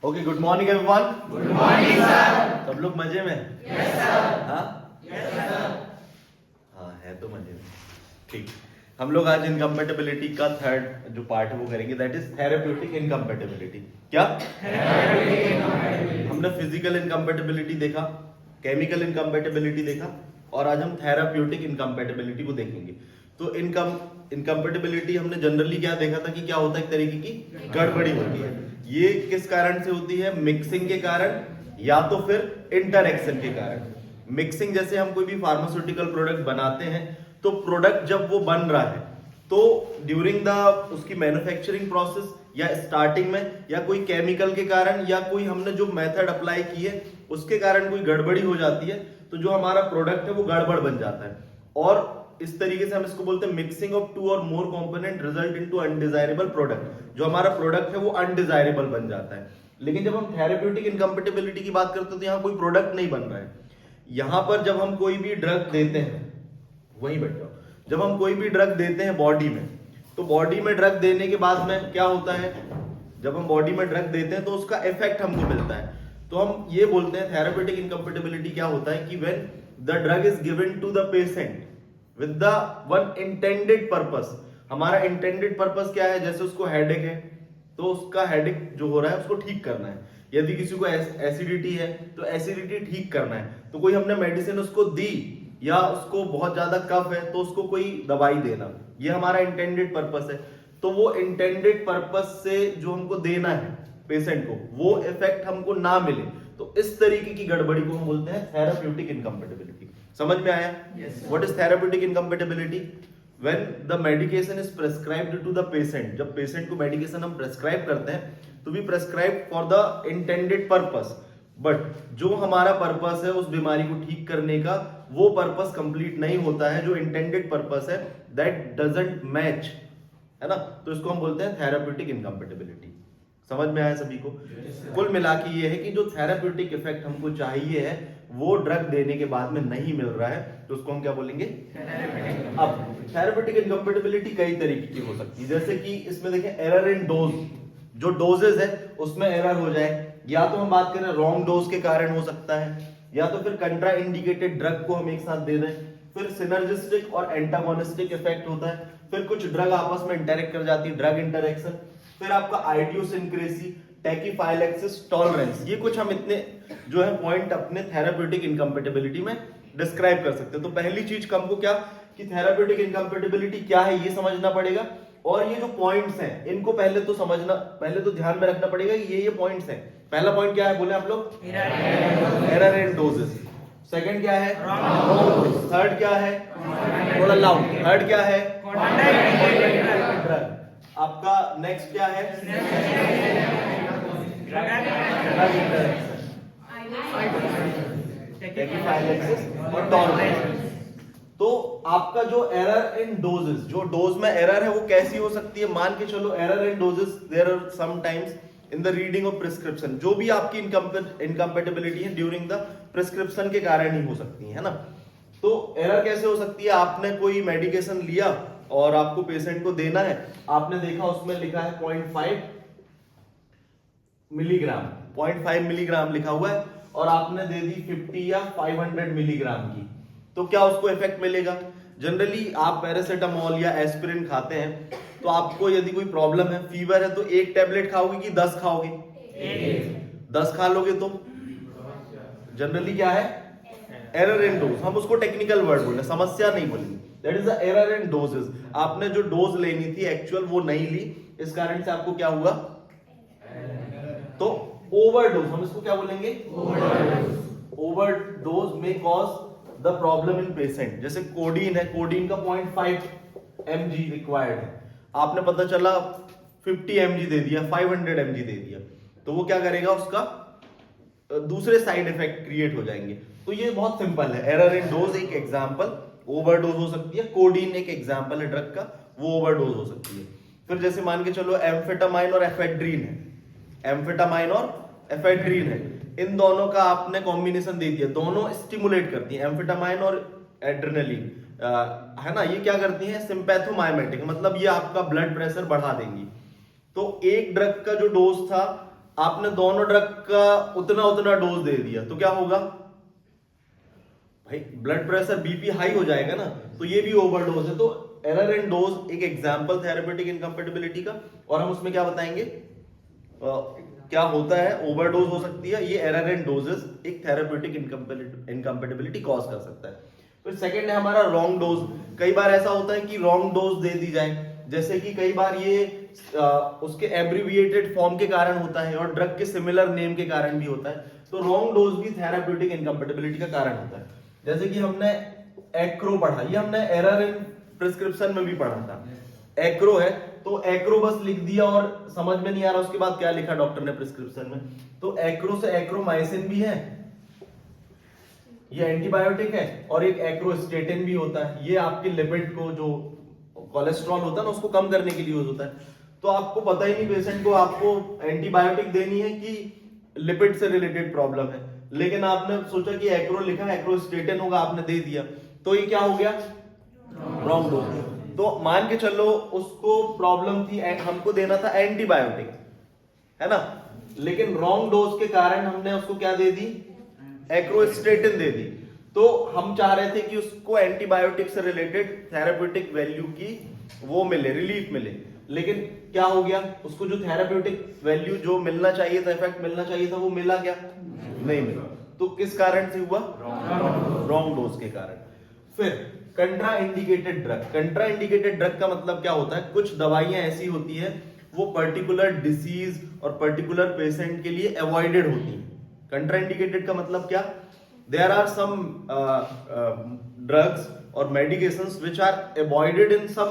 Okay, good morning everyone. Good morning sir. सब लोग मजे में? Yes sir. हाँ यस सर। हाँ, है तो मजे में। ठीक, हम लोग आज इनकम्पेटिबिलिटी का थर्ड जो पार्ट है वो करेंगे, दैट इज थेरेप्यूटिक इनकम्पेटिबिलिटी। क्या? हमने फिजिकल इनकम्पेटिबिलिटी देखा, केमिकल इनकम्पेटिबिलिटी देखा, और आज हम थेरेप्यूटिक इनकम्पेटिबिलिटी को देखेंगे। तो इनकम्पेटिबिलिटी हमने जनरली क्या देखा था कि क्या होता है, एक तरीके की गड़बड़ी होती है। ये किस कारण से होती है? मिक्सिंग के कारण या तो फिर इंटरएक्शन के कारण। मिक्सिंग, जैसे हम कोई भी फार्मास्यूटिकल प्रोडक्ट बनाते हैं तो प्रोडक्ट जब वो बन रहा है तो ड्यूरिंग द उसकी मैन्युफैक्चरिंग प्रोसेस या स्टार्टिंग में या कोई केमिकल के कारण या कोई हमने जो मेथड अप्लाई की है उसके कारण कोई गड़बड़ी हो जाती है, तो जो हमारा प्रोडक्ट है वो गड़बड़ बन जाता है। और इस तरीके से हम इसको बोलते हैं mixing of two or more component result into undesirable product. जो हमारा प्रोडक्ट है वो अनडिजायरेबल बन जाता है। लेकिन जब हम थेरेप्यूटिक इनकम्पेटिबिलिटी की बात करते हैं तो यहाँ कोई प्रोडक्ट नहीं बन रहा है। यहाँ पर जब हम कोई भी ड्रग देते हैं, वहीं बैठ जाओ, जब हम कोई भी ड्रग देते हैं बॉडी में, तो बॉडी में ड्रग देने के बाद में क्या होता है, जब हम बॉडी में ड्रग देते हैं तो उसका इफेक्ट हमको मिलता है। तो हम ये बोलते हैं थेरेप्यूटिक इनकम्पेटिबिलिटी क्या होता है कि when the drug is given to the patient with the one intended purpose. हमारा इंटेंडेड पर्पस क्या है? जैसे उसको हेडेक है तो उसका हेडेक जो हो रहा है उसको ठीक करना है। यदि किसी को एसिडिटी है तो एसिडिटी ठीक करना है, तो कोई हमने मेडिसिन उसको दी, या उसको बहुत ज्यादा कफ है तो उसको कोई दवाई देना, ये हमारा इंटेंडेड पर्पस है। तो वो इंटेंडेड पर्पस से जो हमको देना है पेशेंट को, वो इफेक्ट हमको ना मिले, तो इस तरीके की गड़बड़ी को हम बोलते हैं थेरेप्यूटिक इनकम्पेटिबिलिटी। समझ में आया? What is therapeutic incompatibility? When the medication is prescribed to the patient, जब पेशेंट को मेडिकेशन हम प्रेस्क्राइब करते हैं तो we prescribe for the intended purpose, but जो हमारा पर्पस है उस बीमारी को ठीक करने का, वो पर्पस कंप्लीट नहीं होता है। जो इंटेंडेड पर्पस है दैट डजंट मैच, है ना, तो इसको हम बोलते हैं थेरेप्यूटिक इनकम्पेटिबिलिटी। समझ में आया सभी को? कुल मिला के ये है कि जो थेरेप्यूटिक इफेक्ट हमको चाहिए है वो ड्रग देने के बाद में नहीं मिल रहा है, तो उसको हम क्या बोलेंगे? अब थेरेप्यूटिक इनकम्पेटिबिलिटी कई तरीके की हो सकती है, जैसे कि इसमें देखें एरर इन डोज, जो डोजेज है उसमें एरर हो जाए, या तो हम बात करें रॉन्ग डोज के कारण हो सकता है, या तो फिर कंट्रा इंडिकेटेड ड्रग को हम एक साथ दे दें, फिर सिनर्जिस्टिक और एंटागोनिस्टिक इफेक्ट होता है, फिर कुछ ड्रग आपस में इंटरेक्ट कर जाती है, ड्रग इंटरेक्शन, फिर आपका आइडियोसिंक्रेसी, टैकीफाइलैक्सिस, टॉलरेंस। ये कुछ हम इतने जो है पॉइंट अपने थेरेप्यूटिक इनकम्पेटिबिलिटी में डिस्क्राइब कर सकते हैं। तो पहली चीज हमको क्या कि थेरेप्यूटिक इनकम्पेटिबिलिटी क्या है ये समझना पड़ेगा, और ये जो पॉइंट्स हैं इनको पहले तो समझना, पहले तो ध्यान में रखना पड़ेगा कि ये पॉइंट्स हैं। पहला पॉइंट क्या है बोले आप लोग? Error in doses. सेकंड क्या है? थर्ड क्या है? थोड़ा लाउड। थर्ड क्या है? ड्रग। आपका नेक्स्ट क्या है? और टॉलरेंस। तो आपका जो एरर इन डोजेस, जो डोज में एरर है वो कैसी हो सकती है? मान के चलो error in doses there are some times in the reading of prescription. जो भी आपकी इनकम्पेटिबिलिटी है ड्यूरिंग द प्रिस्क्रिप्शन के कारण ही हो सकती है ना। तो एरर कैसे हो सकती है? आपने कोई मेडिकेशन लिया और आपको पेशेंट को देना है, आपने देखा उसमें लिखा है 0.5 मिलीग्राम, 0.5 मिलीग्राम लिखा हुआ है, और आपने दे दी 50 या 500 मिलीग्राम की, तो क्या उसको इफेक्ट मिलेगा? जनरली आप पैरासिटामोल या एस्पिरिन खाते हैं तो आपको यदि कोई प्रॉब्लम है, फीवर है, तो एक टेबलेट खाओगे कि 10 खाओगे? 10 खा लोगे तो जनरली क्या है? Error in dose. हम उसको टेक्निकल वर्ड बोल रहे हैं, समस्या नहीं बोलेंगे। That is the error in doses. आपने जो डोज लेनी थी एक्चुअल वो नहीं ली, इस कारण से आपको क्या हुआ? तो ओवरडोज, हम इसको क्या बोलेंगे? ओवरडोज में cause the problem in patient. जैसे कोडीन है, कोडीन का 0.5 mg रिक्वायर्ड है, आपने पता चला 50 mg दे दिया, 500 mg दे दिया, तो वो क्या करेगा? उसका दूसरे साइड इफेक्ट क्रिएट हो जाएंगे। तो ये बहुत सिंपल है। एरर इन डोज एक एग्जांपल, ओवरडोज हो सकती है। कोडीन एक एग्जांपल है ड्रग का, वो ओवरडोज हो सकती है। फिर जैसे मान के चलो एम्फेटामाइन और एफेड्रीन है, एम्फेटामाइन और एफेड्रीन है, इन दोनों का आपने कॉम्बिनेशन दे दिया, दोनों स्टिमुलेट करती है, एम्फेटामाइन और एड्रेनलिन, है ना। ये क्या करती है? सिंपैथोमाइमेटिक, मतलब ये आपका ब्लड प्रेशर बढ़ा देंगी। तो एक ड्रग का जो डोज था आपने दोनों ड्रग का उतना डोज दे दिया तो क्या होगा भाई, ब्लड प्रेशर बीपी हाई हो जाएगा ना, तो ये भी ओवरडोज है। तो एरर इन डोज एक एग्जांपल थेरेपेटिक इनकम्पेटिबिलिटी का, और हम उसमें क्या बताएंगे क्या होता है, ओवरडोज हो सकती है, ये एरर इन डोजेस एक थेरेपेटिक इनकम्पेटिबिलिटी कॉज कर सकता है। फिर सेकंड है हमारा रॉन्ग डोज। कई बार ऐसा होता है कि रॉन्ग डोज दे दी जाए, जैसे कि कई बार ये उसके एब्रिविएटेड फॉर्म के कारण होता है और ड्रग के सिमिलर नेम के कारण भी होता है। तो रॉन्ग डोज भी थेरेप्यूटिक इनकम्पेटिबिलिटी का कारण होता है। जैसे कि हमने एक्रो पढ़ा, ये हमने एरर इन प्रिस्क्रिप्शन में भी पढ़ा था। एक्रो है तो एक्रो बस लिख दिया और समझ में नहीं आ रहा उसके बाद क्या लिखा डॉक्टर ने प्रिस्क्रिप्शन में। तो एक्रो से एक्रोमाइसिन भी है, ये एंटीबायोटिक है, और एक एक्रोस्टेटिन भी होता है, ये आपके लिपिड को, जो कोलेस्ट्रॉल होता है ना, उसको कम करने के लिए यूज होता है। तो आपको पता ही नहीं पेशेंट को आपको एंटीबायोटिक देनी है कि लिपिड से रिलेटेड प्रॉब्लम है, लेकिन आपने सोचा कि एक्रो लिखा, एक्रोस्टेटिन होगा, आपने दे दिया, तो ये क्या हो गया, रॉन्ग डोज। तो मान के चलो उसको प्रॉब्लम थी, हमको देना था एंटीबायोटिक, है ना, लेकिन रॉन्ग डोज के कारण हमने उसको क्या दे दी, एक्रोस्टेटिन दे दी। तो हम चाह रहे थे कि उसको एंटीबायोटिक से रिलेटेड थेरेप्यूटिक वैल्यू की वो मिले, रिलीफ मिले, लेकिन क्या हो गया, उसको जो थेरेप्यूटिक वैल्यू जो मिलना चाहिए था, इफेक्ट मिलना चाहिए था, वो मिला क्या, नहीं मिला। तो किस कारण से हुआ, रॉन्ग डोज के कारण। फिर कंट्रा इंडिकेटेड ड्रग। कंट्रा इंडिकेटेड ड्रग का मतलब क्या होता है, कुछ दवाइयां ऐसी होती है वो पर्टिकुलर डिसीज और पर्टिकुलर पेशेंट के लिए अवॉइडेड होती है। कंट्रा इंडिकेटेड का मतलब क्या, देयर आर सम ड्रग्स और medications which are avoided in some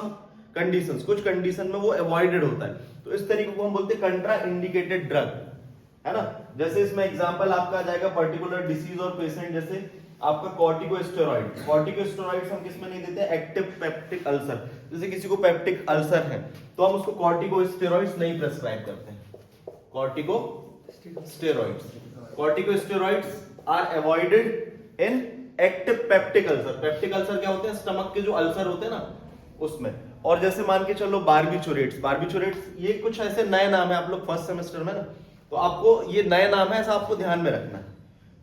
conditions, कुछ कंडीशन में वो अवॉइडेड होता है, तो इस तरीके को हम बोलते हैं कंट्रा इंडिकेटेड ड्रग, है ना। जैसे इसमें एग्जांपल आपका आ जाएगा पर्टिकुलर डिसीज और पेशेंट, जैसे आपका कॉर्टिकोस्टेरॉइड। कॉर्टिकोस्टेरॉइड्स हम किसमें नहीं देते, एक्टिव पेप्टिक अल्सर, जैसे किसी को पेप्टिक अल्सर है तो हम उसको कॉर्टिकोस्टेरॉइड्स नहीं प्रेस्क्राइब करते हैं। Corticosteroids are avoided in active peptic ulcer. Peptic ulcer क्या होते हैं, स्टमक के जो अल्सर होते हैं ना उसमें। और जैसे मान के चलो बारबिचुरेट्स, बारबिचुरेट्स ये कुछ ऐसे नए नाम है, आप लोग फर्स्ट सेमेस्टर में ना, तो आपको ये नए नाम है, ऐसा आपको ध्यान में रखना है।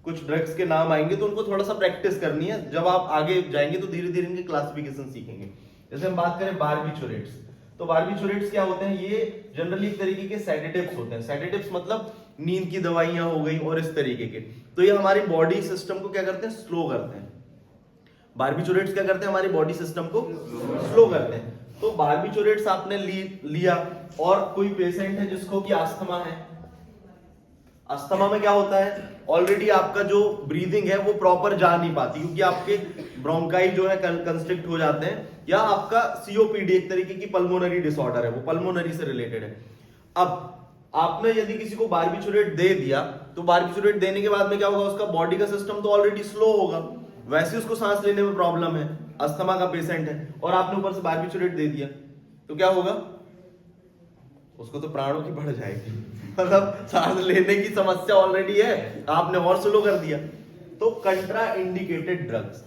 कुछ ड्रग्स के नाम आएंगे तो उनको थोड़ा सा प्रैक्टिस करनी है, जब आप आगे जाएंगे तो धीरे धीरे इनके क्लासिफिकेशन सीखेंगे। जैसे हम बात करें बारबिचुरेट्स, तो बारबिचुरेट्स क्या होते हैं, ये जनरली एक तरीके के सेडेटिव्स होते हैं। सेडेटिव्स मतलब नींद की दवाइयां हो गई और इस तरीके के, तो ये हमारी बॉडी सिस्टम को क्या करते हैं, स्लो करते हैं। बारबिचुरेट्स क्या करते हैं, हमारी बॉडी सिस्टम को स्लो करते हैं। तो बारबिचुरेट्स आपने लिया, और कोई पेशेंट है जिसको कि अस्थमा है, अस्थमा में क्या होता है, ऑलरेडी आपका जो ब्रीदिंग है वो प्रॉपर जा नहीं पाती, क्योंकि आपके ब्रोंकाई जो है कंस्ट्रिक्ट हो जाते हैं, या आपका सीओपीडी एक तरीके की पल्मोनरी डिसऑर्डर है, वो पल्मोनरी से रिलेटेड है। अब आपने यदि किसी को बारबिचुरेट दे दिया, तो बारबिचुरेट देने के बाद में क्या होगा, उसका बॉडी का सिस्टम तो ऑलरेडी स्लो होगा, वैसे उसको सांस लेने में प्रॉब्लम है, अस्थमा का पेशेंट है, और आपने ऊपर से बारबिचुरेट दे दिया, तो क्या होगा, उसको तो प्राणों की बढ़ जाएगी, मतलब सांस लेने की समस्या ऑलरेडी है, आपने और स्लो कर दिया। तो कंट्रा इंडिकेटेड ड्रग्स,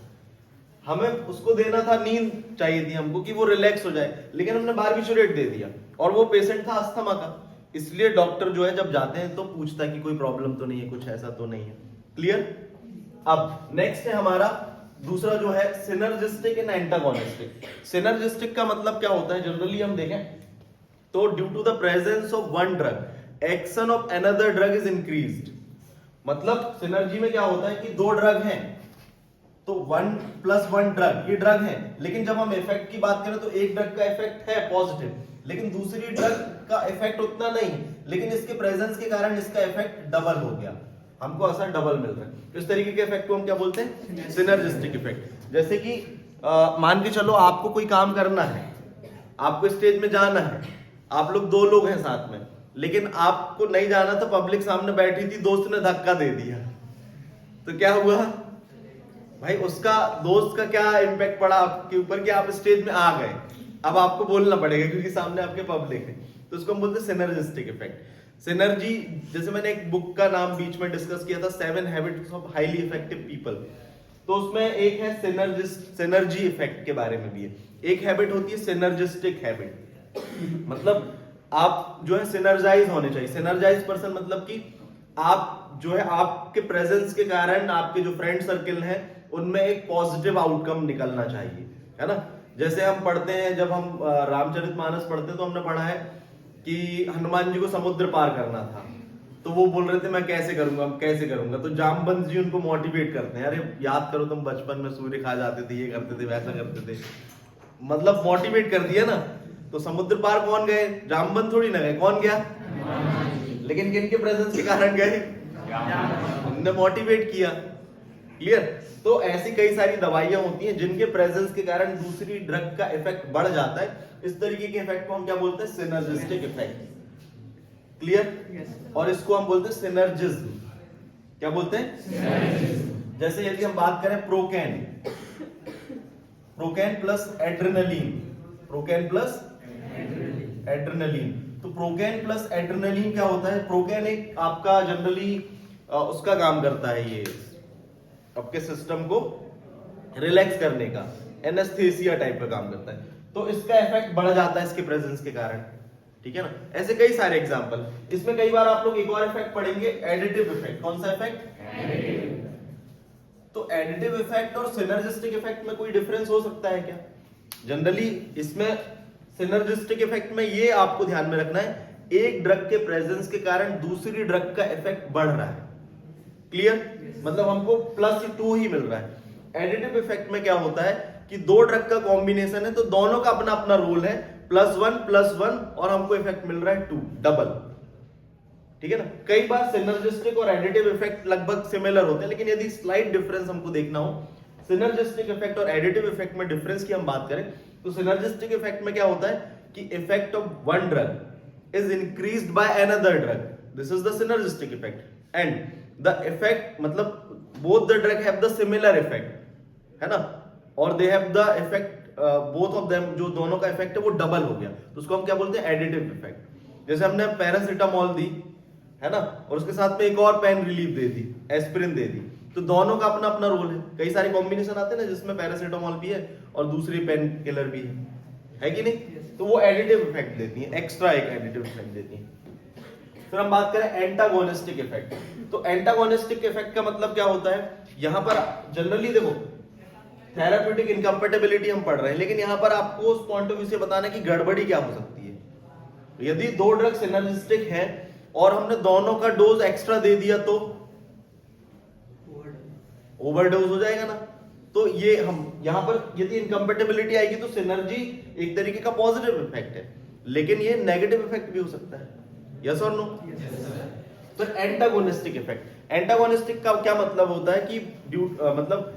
हमें उसको देना था, नींद चाहिए थी हमको कि वो रिलैक्स हो जाए, लेकिन हमने बारबिचुरेट दे दिया, और वो पेशेंट था अस्थमा का, इसलिए डॉक्टर जो है जब जाते हैं तो पूछता है कि कोई प्रॉब्लम तो नहीं है, कुछ ऐसा तो नहीं है। क्लियर। अब नेक्स्ट है हमारा दूसरा जो है सिनर्जिस्टिक एंड एंटागोनिस्टिक। सिनर्जिस्टिक का मतलब क्या होता है, जनरली हम देखें तो due to the presence of one drug action of another drug is increased. मतलब सिनर्जी में क्या होता है कि दो ड्रग हैं, तो 1+1 ड्रग, ये ड्रग है, लेकिन जब हम इफेक्ट की बात करें तो एक ड्रग का इफेक्ट है पॉजिटिव, लेकिन दूसरी ड्रग का इफेक्ट उतना नहीं, लेकिन इसके प्रेजेंस के कारण इसका इफेक्ट डबल हो गया, हमको असर डबल मिल रहा है। इस तरीके के इफेक्ट को हम क्या बोलते हैं, सिनर्जिस्टिक इफेक्ट। जैसे कि मान के चलो आपको कोई काम करना है, आपको स्टेज में जाना है, आप लोग 2 लोग हैं साथ में, लेकिन आपको नहीं जाना था, पब्लिक सामने बैठी थी, दोस्त ने धक्का दे दिया, तो क्या हुआ भाई, उसका दोस्त का क्या इम्पैक्ट पड़ा आपके ऊपर कि आप स्टेज में आ गए, अब आपको बोलना पड़ेगा क्योंकि सामने आपके पब्लिक है, तो उसको हम बोलते हैं सिनर्जिस्टिक इफेक्ट। सिनर्जी, जैसे मैंने एक बुक का नाम बीच में डिस्कस किया था, 7 habits of highly effective people, तो उसमें एक है सिनर्जी इफेक्ट के बारे में भी है। एक हैबिट होती है सिनर्जिस्टिक हैबिट, मतलब आप जो है सिनर्जाइज होने चाहिए। सिनर्जाइज पर्सन मतलब कि आप जो है आपके प्रेजेंस के कारण आपके जो फ्रेंड सर्किल है उनमें एक पॉजिटिव आउटकम निकलना चाहिए, है ना। जैसे हम पढ़ते हैं, जब हम रामचरितमानस पढ़ते हैं तो हमने पढ़ा है कि हनुमान जी को समुद्र पार करना था, तो वो बोल रहे थे मैं कैसे करूंगा, कैसे करूंगा। तो जामवंत जी उनको मोटिवेट करते हैं, अरे याद करो तुम बचपन में सूर्य खा जाते थे, ये करते थे, वैसा करते थे, मतलब मोटिवेट कर दिया ना। तो समुद्र पार कौन गए? जामवंत थोड़ी ना गए, कौन गया? लेकिन किनके प्रेजेंस के कारण गए? उन्होंने मोटिवेट किया। क्लियर? तो ऐसी कई सारी दवाइयां होती हैं जिनके प्रेजेंस के कारण दूसरी ड्रग का इफेक्ट बढ़ जाता है। इस तरीके के इफेक्ट को हम क्या बोलते हैं? Synergistic effect. क्लियर? और इसको हम बोलते हैं सिनर्जिज्म। क्या बोलते हैं? जैसे यदि हम बात करें प्रोकैन, प्रोकैन प्लस एड्रेनलिन, प्रोकैन प्लस एड्रेनलिन। तो प्रोकैन प्लस एड्रेनलिन क्या होता है? प्रोकैन एक आपका जनरली उसका काम करता है, ये आपके सिस्टम को रिलैक्स करने का, एनेस्थेसिया टाइप का काम करता है। तो इसका इफेक्ट बढ़ जाता है इसके प्रेजेंस के कारण, ठीक है ना। ऐसे कई सारे एग्जांपल। इसमें कई बार आप लोग एक और इफेक्ट पढ़ेंगे, एडिटिव इफेक्ट। कौन सा इफेक्ट? तो एडिटिव इफेक्ट और सिनर्जिस्टिक इफेक्ट में कोई डिफरेंस हो सकता है क्या? जनरली इसमें सिनर्जिस्टिक इफेक्ट में ये आपको ध्यान में रखना है, एक ड्रग के प्रेजेंस के कारण दूसरी ड्रग का इफेक्ट बढ़ रहा है। क्लियर? मतलब हमको +2 ही मिल रहा है। एडिटिव इफेक्ट में क्या होता है कि दो ड्रग का कॉम्बिनेशन है, तो दोनों का अपना अपना रोल है, +1 और हमको इफेक्ट मिल रहा है 2, डबल। ठीक है ना। कई बार सिनर्जिस्टिक और एडिटिव इफेक्ट लगभग सिमिलर होते हैं, लेकिन यदि स्लाइट डिफरेंस हमको देखना हो सिनर्जिस्टिक इफेक्ट और एडिटिव इफेक्ट में डिफरेंस की हम बात करें, तो सिनर्जिस्टिक इफेक्ट में क्या होता है कि effect of one drug is increased by another drug, this is the synergistic effect, and the effect मतलब both the drug have the similar effect, है ना, और they have the effect both of them, जो दोनों का effect है वो double हो गया, तो उसको हम क्या बोलते हैं? Additive effect. जैसे हमने पैरासिटामोल दी, है ना, और उसके साथ में एक और पेन रिलीफ दे दी, एस्पिरिन दे दी, तो दोनों का अपना अपना रोल है। कई सारे कॉम्बिनेशन आते हैं ना जिसमें पैरासिटामोल भी है और दूसरी पेन किलर भी है कि नहीं? तो वो एडिटिव इफेक्ट देती है, एक्स्ट्रा एक एडिटिव इफेक्ट देती है। फिर हम बात करें एंटागोनिस्टिक इफेक्ट। तो एंटागोनिस्टिक इफेक्ट का मतलब क्या होता है? यहां पर जनरली देखो थेराप्यूटिक इनकम्पेटिबिलिटी हम पढ़ रहे हैं, लेकिन यहां पर आपको उस पॉइंट ऑफ व्यू से बताना कि गड़बड़ी क्या हो सकती है। यदि दो ड्रग सिनर्जिस्टिक है और हमने दोनों का डोज एक्स्ट्रा दे दिया तो ओवरडोज हो जाएगा ना। तो ये हम यहां पर यदि इनकम्पेटिबिलिटी आएगी तो सिनर्जी एक तरीके का पॉजिटिव इफेक्ट है, लेकिन ये नेगेटिव इफेक्ट भी हो सकता है। यस और नो? तो एंटागोनिस्टिक इफेक्ट, एंटागोनिस्टिक का क्या मतलब होता है कि मतलब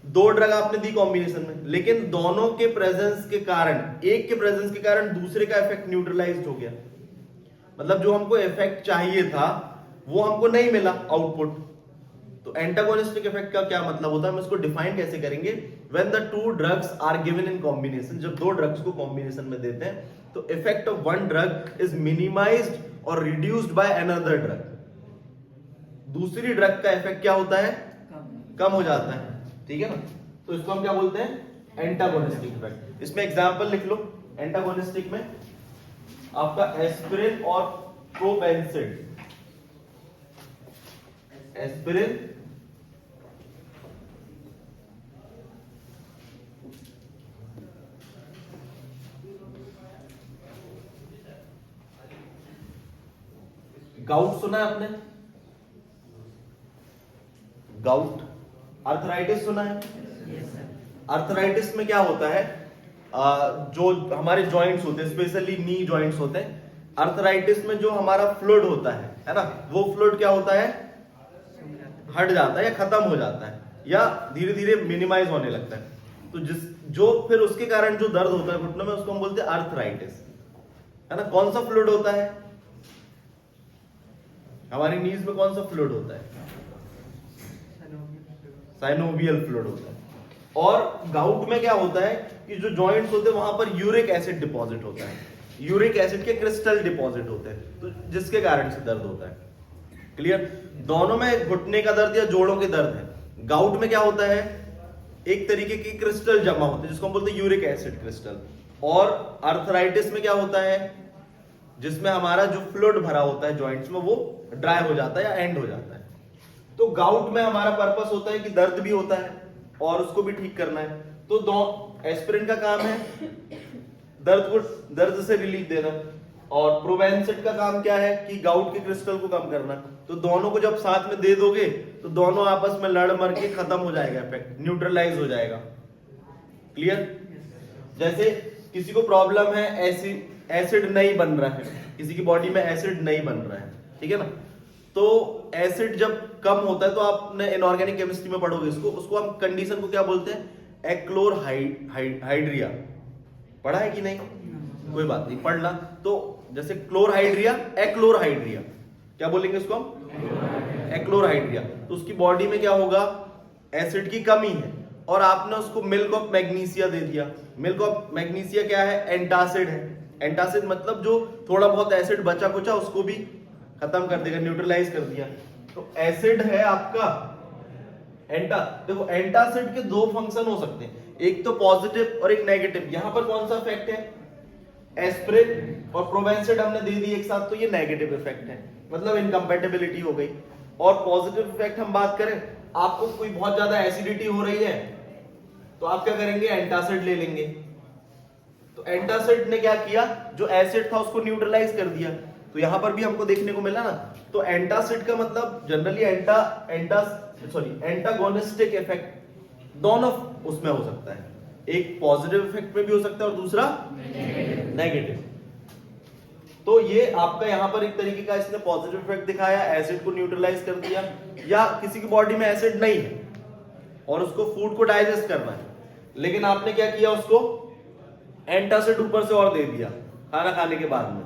दो ड्रग आपने दी कॉम्बिनेशन में, लेकिन दोनों के प्रेजेंस के कारण, एक के प्रेजेंस के कारण दूसरे का इफेक्ट न्यूट्रलाइज्ड हो गया। मतलब जो हमको इफेक्ट चाहिए था वो हमको नहीं मिला आउटपुट। तो एंटागोनिस्टिक इफेक्ट का क्या मतलब होता है, हम इसको डिफाइन कैसे करेंगे? When the two drugs are given in combination, जब दो ड्रग्स को कॉम्बिनेशन में देते हैं तो effect of one drug is minimized और रिड्यूस्ड बाय अनदर ड्रग, दूसरी ड्रग का इफेक्ट क्या होता है? कम हो जाता है। ठीक है ना। तो इसको हम क्या बोलते हैं? Antagonistic effect. इसमें एग्जांपल लिख लो। एंटागोनिस्टिक में आपका एस्पिरिन और प्रोपेंसिड, एस्पिरिन गाउट सुना है आपने? गाउट, अर्थराइटिस सुना है? अर्थराइटिस में क्या होता है, जो हमारे जॉइंट्स होते हैं, स्पेशली नी जॉइंट्स होते हैं, अर्थराइटिस में जो हमारा फ्लूइड होता है ना, वो फ्लूइड क्या होता है? हट जाता है या खत्म हो जाता है या धीरे धीरे मिनिमाइज होने लगता है। तो जो फिर उसके कारण जो दर्द होता है घुटनों में, उसको हम बोलते हैं अर्थराइटिस, है ना। कौन सा फ्लूइड होता है? हमारी नीज में कौन सा फ्लूइड होता है? साइनोवियल फ्लूइड होता है। और गाउट में क्या होता है कि जो जॉइंट्स होते हैं वहां पर यूरिक एसिड डिपॉजिट होता है, यूरिक एसिड के क्रिस्टल डिपॉजिट होते हैं, तो जिसके कारण से दर्द होता है। क्लियर? दोनों में घुटने का दर्द या जोड़ों के दर्द है। गाउट में क्या होता है? एक तरीके की क्रिस्टल जमा होते हैं जिसको हम बोलते हैं यूरिक एसिड क्रिस्टल। और अर्थराइटिस में क्या होता है? जिसमें हमारा जो फ्लूइड भरा होता है जॉइंट्स में वो ड्राई हो जाता है या एंड हो जाता है। तो गाउट में हमारा पर्पस होता है कि दर्द भी होता है और उसको भी ठीक करना है। तो एस्पिरिन का काम है दर्द से रिलीफ देना, और प्रोवेंसिड का काम क्या है कि गाउट के क्रिस्टल को कम करना। तो दोनों को जब साथ में दे दोगे तो दोनों आपस में लड़ मर के खत्म हो जाएगा, इफेक्ट न्यूट्रलाइज हो जाएगा। क्लियर? जैसे किसी को प्रॉब्लम है एसिड नहीं बन रहा है, किसी की बॉडी में एसिड नहीं बन रहा है, ठीक है ना। तो एसिड जब कम होता है तो आपने इनऑर्गेनिक केमिस्ट्री में पढ़ोगे उसको हम कंडीशन को क्या बोलते हैं, एक्लोरहाइड्रिया। पढ़ा है कि नहीं? कोई बात नहीं, पढ़ना। तो जैसे क्लोरहाइड्रिया, एक्लोरहाइड्रिया, क्या बोलेंगे उसको हम? एक्लोरहाइड्रिया। तो उसकी बॉडी में क्या होगा, एसिड की कमी है और आपने उसको मिल्क ऑफ मैग्नीशिया दे दिया। मिल्क ऑफ मैग्नीशिया क्या है? एंटासिड है। एंटासिड मतलब जो थोड़ा बहुत एसिड बचा कुचा उसको भी खत्म कर देगा, न्यूट्रलाइज कर दिया। तो एसिड है आपका देखो एंटासिड के दो फंक्शन हो सकते हैं, एक तो पॉजिटिव और एक नेगेटिव। यहां पर कौन सा इफेक्ट है? एस्पिरिन और प्रोवेंसिड हमने दे दी एक साथ, तो ये नेगेटिव इफेक्ट है, मतलब इनकम्पैटिबिलिटी हो गई। और पॉजिटिव इफेक्ट हम बात करें, आपको कोई बहुत ज्यादा एसिडिटी हो रही है तो आप क्या करेंगे? एंटासिड ले लेंगे। तो एंटासिड ने क्या किया, जो एसिड था उसको न्यूट्रलाइज कर दिया। तो यहां पर भी हमको देखने को मिला ना। तो एंटासिड का मतलब जनरली एंटागोनिस्टिक इफेक्ट दोनों उसमें हो सकता है, एक पॉजिटिव इफेक्ट में भी हो सकता है और दूसरा नेगेटिव। तो ये आपका यहां पर एक तरीके का इसने पॉजिटिव इफेक्ट दिखाया, एसिड को न्यूट्रलाइज कर दिया। या किसी की बॉडी में एसिड नहीं है और उसको फूड को डाइजेस्ट करना है, लेकिन आपने क्या किया, उसको एंटासिड ऊपर से और दे दिया खाना खाने के बाद में,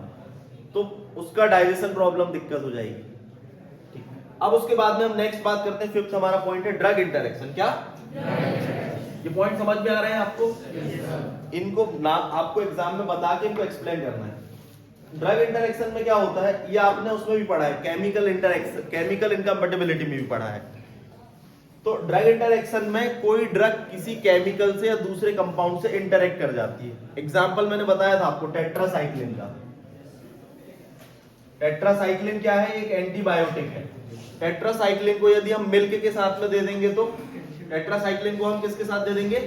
तो उसका डाइजेशन प्रॉब्लम दिक्कत हो जाएगी। ठीक। अब उसके बाद में हम नेक्स्ट बात करते हैं, फिफ्थ हमारा पॉइंट है ड्रग इंटरेक्शन। क्या ये पॉइंट समझ में आ रहे हैं आपको? इनको ना आपको एग्जाम में बता के इनको एक्सप्लेन करना है। ड्रग इंटरेक्शन में क्या होता है, ये आपने उसमें भी पढ़ा है, केमिकल इंटरेक्शन, केमिकल इनकम्पैटिबिलिटी में भी पढ़ा है। तो ड्रग इंटरेक्शन में कोई ड्रग किसी केमिकल से या दूसरे कंपाउंड से इंटरेक्ट कर जाती है। एग्जांपल मैंने बताया था आपको टेट्रासाइक्लिन का। टेट्रासाइक्लिन क्या है? एक एंटीबायोटिक है। टेट्रासाइक्लिन को यदि हम मिल्क के साथ में दे देंगे तो टेट्रासाइक्लिन को हम किसके साथ दे देंगे?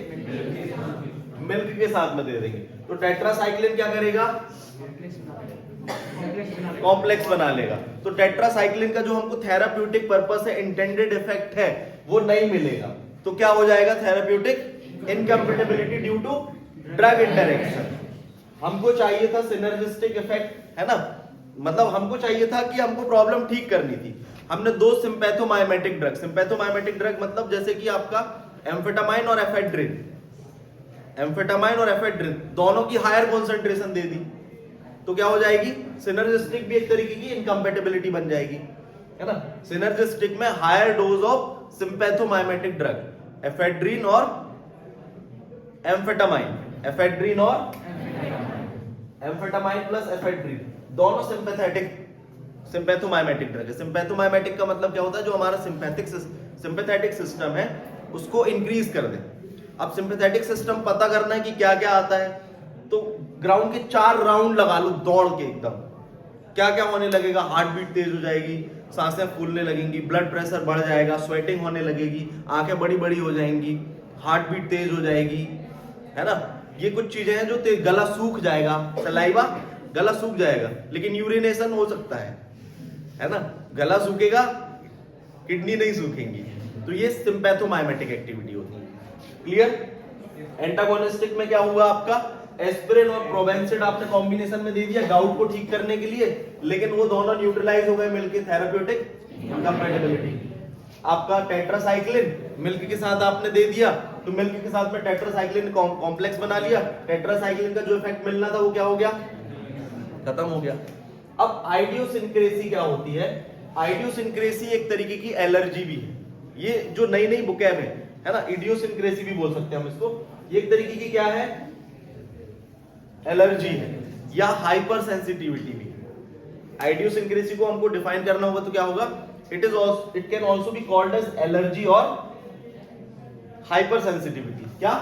मिल्क के साथ में दे देंगे। तो टेट्रासाइक्लिन क्या करेगा? कॉम्प्लेक्स बना लेगा। तो टेट्रासाइक्लिन का जो हमको थेराप्यूटिक पर्पस है, इंटेंडेड इफेक्ट है, वो नहीं मिलेगा। तो क्या हो जाएगा? Therapeutic incompatibility due to drug interaction. हमको चाहिए था सिनर्जिस्टिक इफेक्ट, है ना, मतलब हमको चाहिए था कि हमको प्रॉब्लम ठीक करनी थी। हमने दो सिंपैथोमाइमेटिक ड्रग, सिंपैथोमाइमेटिक ड्रग मतलब जैसे कि आपका एम्फेटामाइन और एफेड्रिन, एम्फेटामाइन और एफेड्रिन दोनों की हायर कॉन्सेंट्रेशन दे दी, तो क्या हो जाएगी? सिनर्जिस्टिक भी एक तरीके की इनकम्पैटिबिलिटी बन जाएगी, है ना। सिनर्जिस्टिक में higher dose of sympathomimetic drug, ephedrine और एम्फेटामाइन, एफेड्रिन और एम्फेटामाइन प्लस एफेड्रिन दोनों सिंपैथोमाइमेटिक ड्रग है। सिंपैथोमाइमेटिक का मतलब क्या होता है? जो हमारा सिंपैथेटिक सिस्टम है उसको इंक्रीज कर दे। अब सिंपैथेटिक सिस्टम पता करना है कि क्या क्या आता है, तो ग्राउंड के 4 राउंड लगा लो दौड़ के एकदम, क्या क्या होने लगेगा? हार्ट बीट तेज हो जाएगी, सांसें फूलने लगेंगी, ब्लड प्रेशर बढ़ जाएगा, स्वेटिंग होने लगेगी, आंखें बड़ी बड़ी हो जाएंगी, हार्ट बीट तेज हो जाएगी, है ना। ये कुछ चीजें हैं जो गला सूख जाएगा, सलाइवा गला सूख जाएगा, लेकिन यूरिनेशन हो सकता है ना। गला सूखेगा, किडनी नहीं सूखेंगी। तो ये सिंपैथोमाइमेटिक एक्टिविटी होती है। क्लियर? एंटागोनिस्टिक में क्या हुआ आपका? एस्पिरिन और प्रोवेंसिड आपने कॉम्बिनेशन में दे दिया गाउट को ठीक करने के लिए, लेकिन वो दोनों न्यूट्रलाइज हो गए मिलके, थेराप्यूटिक इनकम्पैटिबिलिटी। आपका टेट्रासाइक्लिन मिल्क के साथ आपने दे दिया, तो मिल्क के साथ में टेट्रासाइक्लिन कॉम्प्लेक्स बना लिया, टेट्रासाइक्लिन का जो इफेक्ट मिलना था वो क्या हो गया? खत्म हो गया। अब आइडियोसिंक्रेसी क्या होती है? आइडियोसिंक्रेसी एक तरीके की एलर्जी भी है। ये जो नई नई बुकें है ना, इडियोसिंक्रेसी भी बोल सकते हैं हम इसको। ये एक तरीके की क्या है? एलर्जी है या हाइपर सेंसिटिविटी भी। आइडियोसिंक्रेसी को हमको डिफाइन करना होगा तो क्या होगा? It can also be called as allergy और हाइपर सेंसिटिविटी। क्या?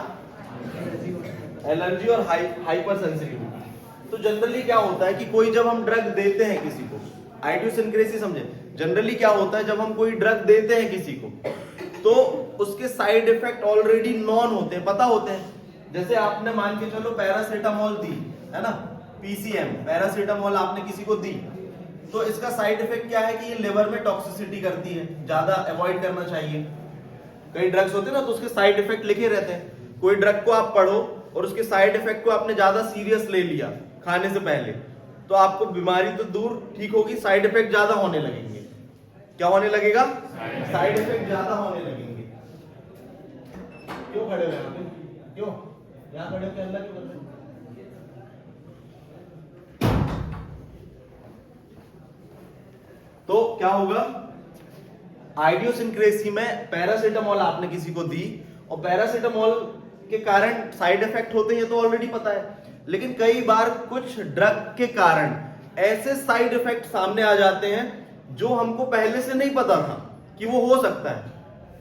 एलर्जी और हाइपर सेंसिटिविटी। तो जनरली क्या होता है कि कोई जब हम ड्रग देते हैं किसी को, आइडियोसिंक्रेसी समझे, जनरली क्या होता है जब हम कोई ड्रग देते हैं किसी को तो उसके साइड इफेक्ट ऑलरेडी नॉन होते हैं, पता होते हैं। जैसे आपने मान के चलो पैरासीटामोल दी है ना, पीसीएम पैरासीटामोल आपने किसी को दी, तो इसका साइड इफेक्ट क्या है कि ये लिवर में टॉक्सिसिटी करती है, ज्यादा अवॉइड करना चाहिए। कई ड्रग्स होते हैं ना तो उसके साइड इफेक्ट लिखे रहते हैं। कोई ड्रग को आप पढ़ो और उसके साइड इफेक्ट को आपने ज्यादा सीरियस ले लिया खाने से पहले, तो आपको बीमारी तो दूर ठीक होगी, साइड इफेक्ट ज्यादा होने लगेंगे। क्या होने लगेगा? साइड इफेक्ट ज्यादा होने लगेंगे। क्यों खड़े हो यहाँ पे? क्यों यहाँ खड़े होकर अल्लाह क्यों कर रहे हो? तो क्या होगा, आइडियोसिंक्रेसी में पैरासीटामोल आपने किसी को दी और पैरासीटामोल के कारण साइड इफेक्ट होते हैं, ये तो ऑलरेडी पता है। लेकिन कई बार कुछ ड्रग के कारण ऐसे साइड इफेक्ट सामने आ जाते हैं जो हमको पहले से नहीं पता था कि वो हो सकता है।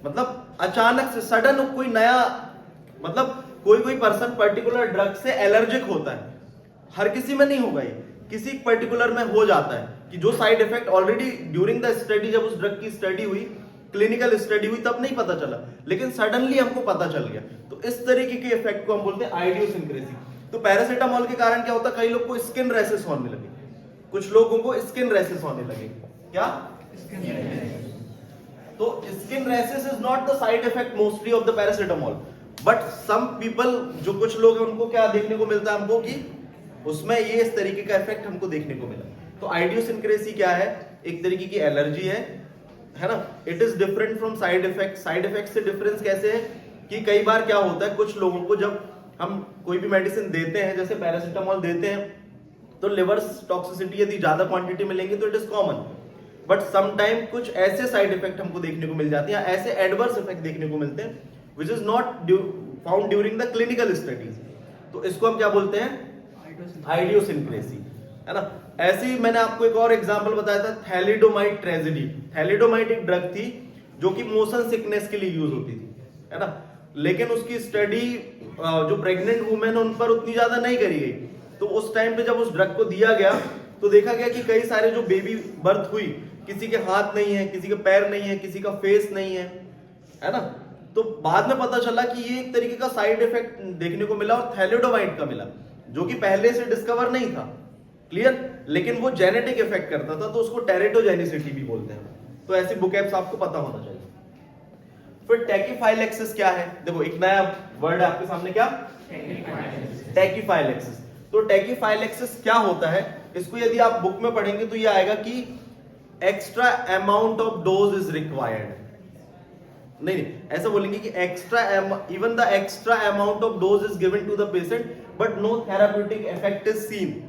मतलब अचानक से सडन कोई नया, मतलब कोई पर्सन पर्टिकुलर ड्रग से एलर्जिक होता है, हर किसी में नहीं होगा, ये किसी पर्टिकुलर में हो जाता है कि जो side effect already during the study, जब उस ड्रग की स्टडी हुई, क्लिनिकल स्टडी हुई, तब नहीं पता चला, लेकिन सडनली हमको पता चल गया। तो इस तरीके के इफेक्ट को हम बोलते हैं आइडियोसिंक्रेसी। तो पैरासीटामोल के कारण क्या होता है, कई लोग को स्किन रैशेस होने लगे, कुछ लोगों को स्किन रैशेस होने लगे। क्या? तो skin rashes is not the side effect mostly of the paracetamol, but some people, जो कुछ लोग हैं उनको क्या देखने को मिलता है हमको कि उसमें ये इस तरीके का इफेक्ट हमको देखने को मिला। तो आइडियोसिंक्रेसी क्या है? एक तरीके की एलर्जी है ना। It is different from side effect. Side effect से डिफरेंस कैसे है कि कई बार क्या होता है, कुछ लोगों को जब हम कोई भी मेडिसिन देते हैं, जैसे पैरासीटामोल देते हैं, तो लिवर टॉक्सिसिटी यदि ज्यादा क्वांटिटी में लेंगे तो it is common, but sometime कुछ ऐसे साइड इफेक्ट हमको देखने को मिल जाते हैं, ऐसे एडवर्स इफेक्ट देखने को मिलते हैं which is not found during the clinical studies. तो इसको हम क्या बोलते हैं? आइडियोसिंक्रेसी, है ना। ऐसे ही मैंने आपको एक और एग्जांपल बताया था, थैलिडोमाइड ट्रेजेडी। थैलिडोमाइड एक ड्रग थी जो कि मोशन सिकनेस के लिए यूज होती थी, है ना, लेकिन उसकी स्टडी जो प्रेग्नेंट वुमेन उन पर उतनी ज्यादा नहीं करी गई। तो उस टाइम पे जब उस ड्रग को दिया गया तो देखा गया कि कई सारे जो बेबी बर्थ हुई, किसी के हाथ नहीं है, किसी के पैर नहीं है, किसी का फेस नहीं है ना। तो बाद में पता चला कि ये एक तरीके का साइड इफेक्ट देखने को मिला और थैलिडोमाइड का मिला, जो कि पहले से डिस्कवर नहीं था, क्लियर, लेकिन वो जेनेटिक इफेक्ट करता था, तो उसको टेरिटोजेनिसिटी भी बोलते हैं। तो ऐसी बुकएप्स आपको पता होना चाहिए। फिर टैकीफाइलेक्सिस क्या है? देखो एक नया वर्ड है आपके सामने, क्या? टैकीफाइलेक्सिस। तो टैकीफाइलेक्सिस क्या होता है, इसको यदि आप बुक में पढ़ेंगे तो ये आएगा कि extra amount of dose is required. नहीं, ऐसा बोलेंगे कि extra even the extra amount of dose is given to the patient but no therapeutic effect is seen.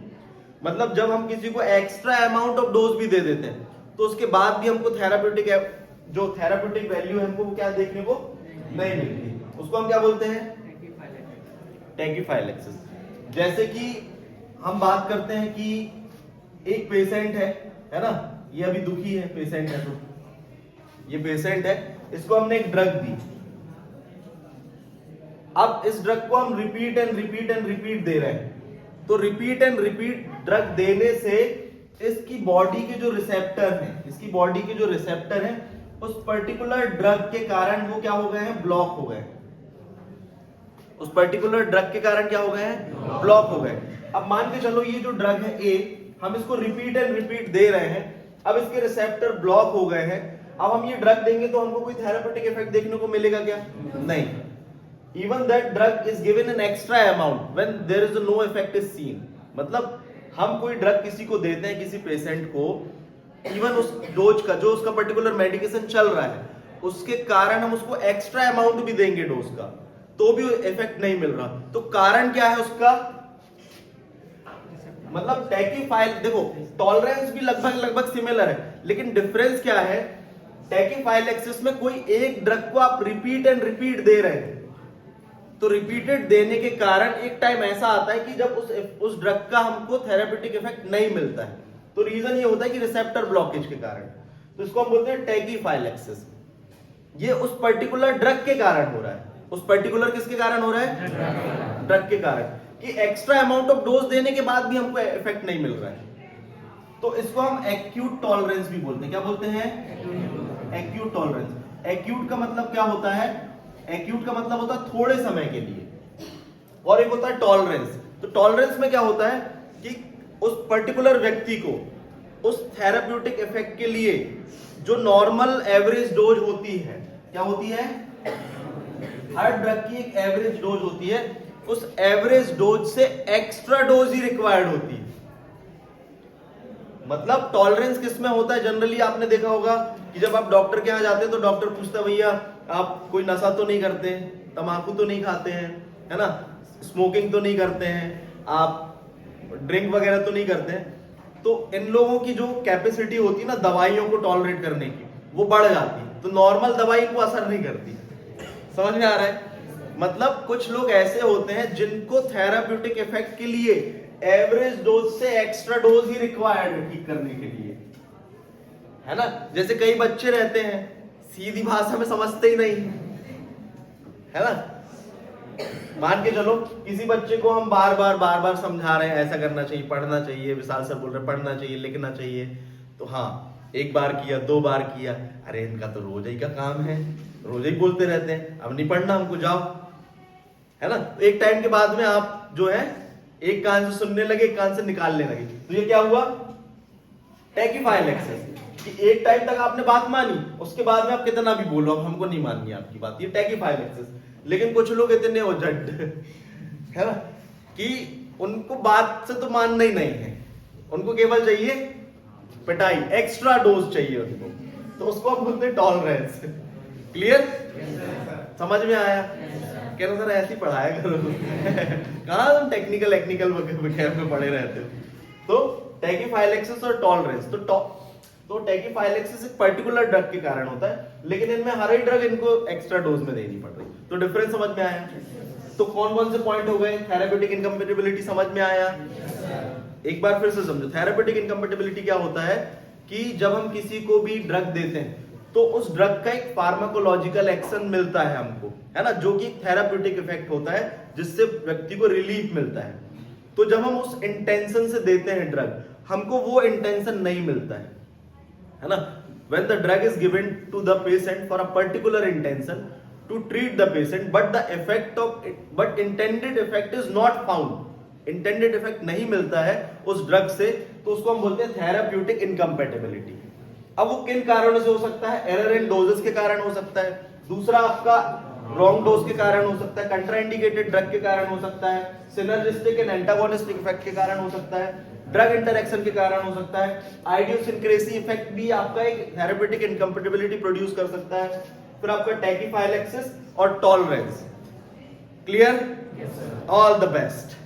मतलब जब हम किसी को एक्स्ट्रा अमाउंट ऑफ डोज भी दे देते हैं तो उसके बाद भी हमको थेराप्यूटिक वैल्यू है हमको क्या देखने को नहीं मिलती, उसको हम क्या बोलते हैं? टैकीफाइलेक्सिस। जैसे कि हम बात करते हैं कि एक पेशेंट है ना, ये अभी दुखी है, पेशेंट है, तो ये पेशेंट है, इसको हमने एक ड्रग दी। अब इस ड्रग को हम रिपीट एंड रिपीट दे रहे हैं, तो रिपीट एंड रिपीट ड्रग देने से इसकी बॉडी के जो रिसेप्टर हैं उस पर्टिकुलर ड्रग के कारण वो क्या हो गए हैं? ब्लॉक हो गए। उस पर्टिकुलर ड्रग के कारण क्या हो गए हैं? ब्लॉक हो गए। अब मान के चलो ये जो ड्रग है ए, हम इसको रिपीट एंड रिपीट दे रहे हैं, अब इसके रिसेप्टर ब्लॉक हो गए हैं, अब हम ये ड्रग देंगे तो हमको कोई थेराप्यूटिक इफेक्ट देखने को मिलेगा क्या? नहीं। Even that drug is given in extra amount when there is no effect is seen. मतलब हम कोई ड्रग किसी को देते हैं, किसी पेशेंट को, इवन उस डोज का, जो उसका पर्टिकुलर मेडिकेशन चल रहा है, उसके कारण हम उसको एक्स्ट्रा अमाउंट भी देंगे डोज का, तो भी इफेक्ट नहीं मिल रहा। तो कारण क्या है उसका? मतलब टैकीफाइल, देखो टॉलरेंस भी लगभग सिमिलर है, लेकिन डिफरेंस क्या है? टैकीफाइलेक्सिस में कोई एक ड्रग को आप रिपीट एंड रिपीट दे रहे हैं, तो रिपीटेड देने के कारण एक टाइम ऐसा आता है कि जब उस ड्रग का हमको थेराप्यूटिक इफेक्ट नहीं मिलता है, तो रीजन ये होता है कि रिसेप्टर ब्लॉकेज के कारण। तो इसको हम बोलते हैं टैकीफाइलेक्सिस। ये उस पर्टिकुलर ड्रग के कारण हो रहा है। उस पर्टिकुलर किसके कारण हो रहा है? ड्रग के कारण। कि एक्स्ट्रा अमाउंट ऑफ डोज देने के बाद भी हमको इफेक्ट नहीं मिल रहा है, तो इसको हम एक्यूट टॉलरेंस भी बोलते हैं। क्या बोलते हैं? Acute tolerance. एक्यूट का मतलब क्या होता है? एक्यूट का मतलब होता है थोड़े समय के लिए, और एक होता है टॉलरेंस। तो टॉलरेंस में क्या होता है कि उस पर्टिकुलर व्यक्ति को उस थेराप्यूटिक इफेक्ट के लिए जो नॉर्मल एवरेज डोज होती है, क्या होती है? हर ड्रग की एक एवरेज डोज होती है, उस एवरेज डोज से एक्स्ट्रा डोज ही रिक्वायर्ड होती है। मतलब टॉलरेंस किस में होता है? जनरली आपने देखा होगा कि जब आप डॉक्टर के यहाँ जाते हैं तो डॉक्टर पूछता है, भैया आप कोई नशा तो नहीं करते हैं, तंबाकू तो नहीं खाते हैं, है ना, स्मोकिंग तो नहीं करते हैं, आप ड्रिंक वगैरह तो नहीं करते हैं। तो इन लोगों की जो कैपेसिटी होती है ना दवाइयों को टॉलरेट करने की, वो बढ़ जाती है, तो नॉर्मल दवाई को असर नहीं करती। समझ में आ रहा है? मतलब कुछ लोग ऐसे होते हैं जिनको थेराप्यूटिक इफेक्ट के लिए एवरेज डोज से एक्स्ट्रा डोज ही रिक्वायर्ड है ठीक करने के लिए, है ना। जैसे कई बच्चे रहते हैं सीधी भाषा में समझते ही नहीं, है ना। मान के चलो किसी बच्चे को हम बार बार समझा रहे हैं ऐसा करना चाहिए, पढ़ना चाहिए, विशाल सर बोल रहे हैं पढ़ना चाहिए, लिखना चाहिए, तो हाँ एक बार किया, 2 बार किया, अरे इनका तो रोज ही का काम है, रोज ही बोलते रहते हैं, अब नहीं पढ़ना हमको, जाओ, है ना। तो एक टाइम के बाद में आप जो है एक कान से सुनने लगे, एक कान से निकालने लगे, तो ये क्या हुआ? टैकीफाइलेक्सिस। कि एक टाइम तक आपने बात मानी, उसके बाद में आप कितना भी बोलो अब हमको नहीं माननी आपकी बात, ये टैकीफाइलेक्सिस। लेकिन कुछ लोग इतने हो जड है ना कि उनको बात से तो मानना ही नहीं है, उनको केवल चाहिए पिटाई, एक्स्ट्रा डोज चाहिए उनको, तो उसको आप बोलते हैं टॉलरेंस। क्लियर? समझ में आया? कह रहा सर ऐसे ही पढ़ाया करो कहाँ तुम टेक्निकल वगैरह में पढ़े रहते हो। तो टैकीफाइलेक्सिस और टॉलरेंस, तो टैकीफाइलेक्सिस एक पर्टिकुलर ड्रग के कारण होता है, लेकिन इनमें हर एक ड्रग इनको एक्स्ट्रा डोज में देनी पड़ रही। तो डिफरेंस समझ में आया? तो कौन से पॉइंट हो गए? थेराप्यूटिक इनकम्पेटिबिलिटी समझ में आया? एक बार फिर से समझो, थेराप्यूटिक इनकम्पेटिबिलिटी क्या होता है कि जब हम किसी को भी ड्रग देते हैं तो उस ड्रग का एक फार्माकोलॉजिकल एक्शन मिलता है हमको, है ना, जो कि थेराप्यूटिक इफेक्ट होता है, जिससे व्यक्ति को रिलीफ मिलता है। तो जब हम उस इंटेंशन से देते हैं ड्रग, हमको वो इंटेंशन नहीं मिलता है ना। When the drug is given to the patient for a particular intention to treat the patient, but intended effect is not found, intended effect नहीं मिलता है उस ड्रग से, तो उसको हम बोलते हैं थेराप्यूटिक इनकम्पेटिबिलिटी। अब वो किन कारणों से हो सकता है? एरर इन डोजेस के कारण हो सकता है, दूसरा आपका रॉन्ग डोज के कारण हो सकता है, कंट्राइंडिकेटेड ड्रग के कारण हो सकता है, सिनर्जिस्टिक एंड एंटागोनिस्टिक इफेक्ट के कारण हो सकता है, ड्रग इंटरैक्शन के कारण हो सकता है, आइडियोसिंक्रेसी इफेक्ट भी आपका एक थेराप्यूटिक इनकम्पेटिबिलिटी प्रोड्यूस कर सकता है, फिर आपका टैकीफाइलेक्सिस और tolerance. Clear? All the best.